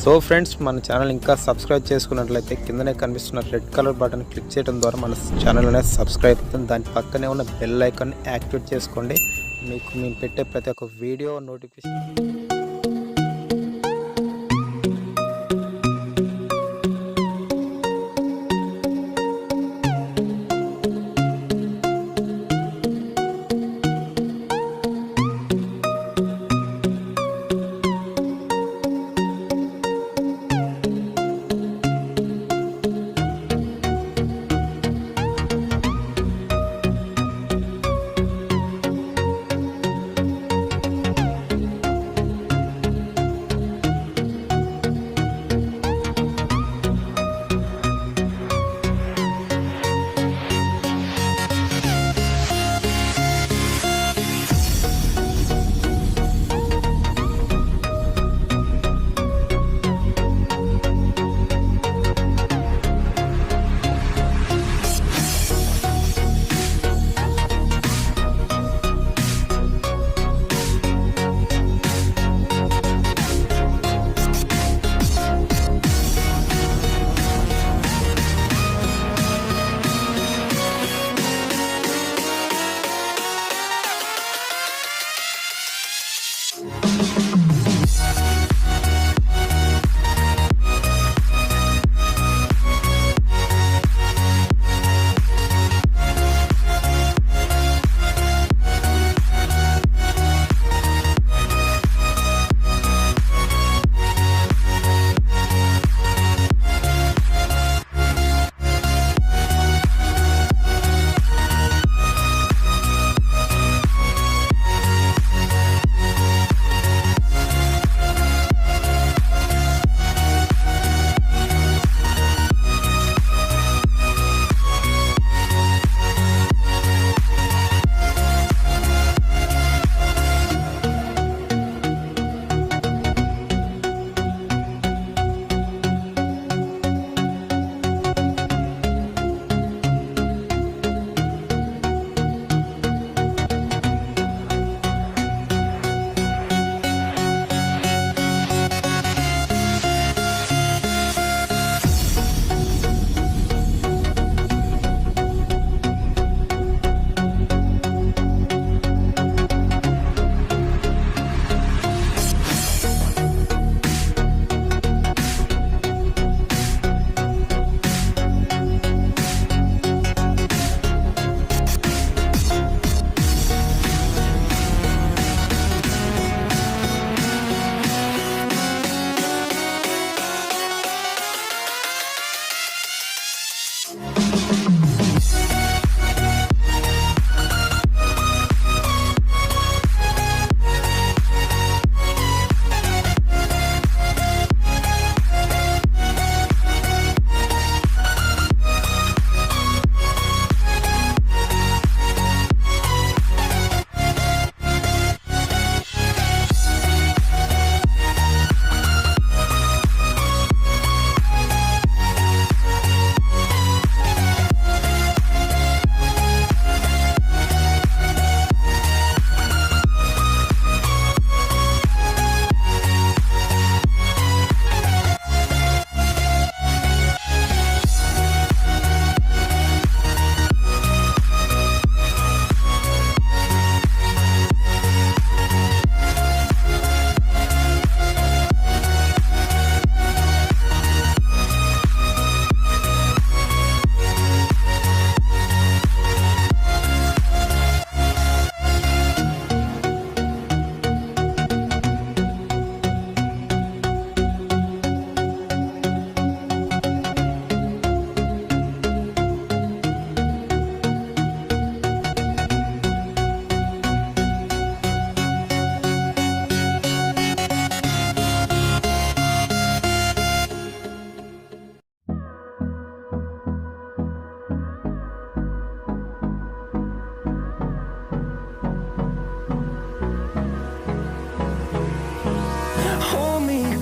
So friends, మన channel ఇంకా subscribe చేసుకున్నట్లయితే కిందనే కనిపిస్తున్న రెడ్ కలర్ బటన్ క్లిక్ చేయడం ద్వారా మన ఛానల్ అనేది సబ్స్క్రైబ్ అవుతుంది. దాని పక్కనే ఉన్న బెల్ ఐకాన్ యాక్టివేట్ చేసుకోండి. మీకు మేము పెట్టే ప్రతి ఒక్క video notification.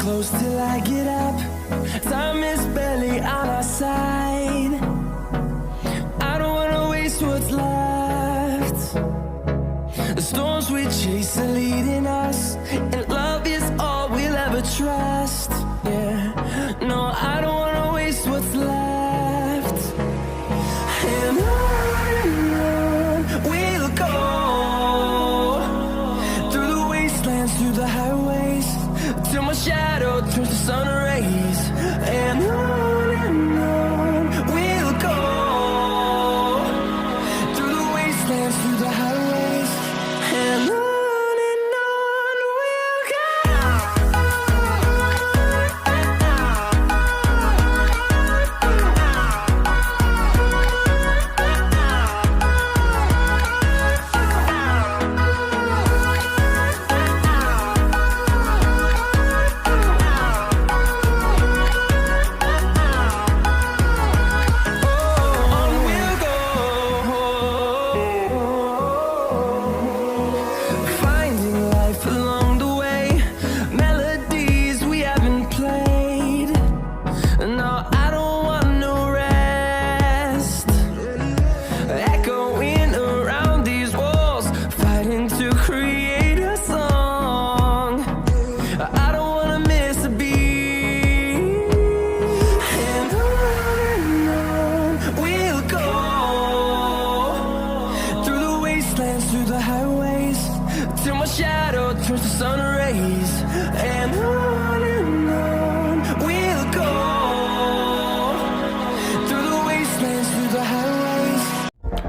Close till I get up. Time is barely on our side. I don't wanna waste what's left. The storms we chase are leading us, and love is all we'll ever trust. Yeah.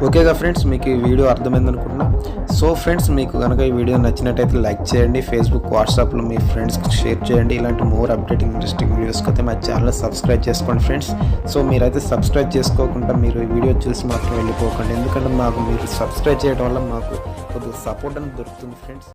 ఓకేగా friends, మీకు ఈ video అర్థమైంది అనుకుంటున్నా. So friends, మీకు కనుక ఈ video నచ్చినట్టయితే like చేయండి, ఫేస్బుక్ వాట్సాప్లో మీ ఫ్రెండ్స్కి షేర్ చేయండి. ఇలాంటి మోర్ అప్డేటింగ్ ఇంట్రెస్టింగ్ వీడియోస్కి అయితే మా ఛానల్ సబ్స్క్రైబ్ చేసుకోండి ఫ్రెండ్స్. సో మీరైతే సబ్స్క్రైబ్ చేసుకోకుండా మీరు ఈ వీడియో చూసి మాత్రం వెళ్ళిపోకండి, ఎందుకంటే మీరు సబ్స్క్రైబ్ చేయడం వల్ల మాకు కొద్దిగా సపోర్ట్ అనేది దొరుకుతుంది ఫ్రెండ్స్.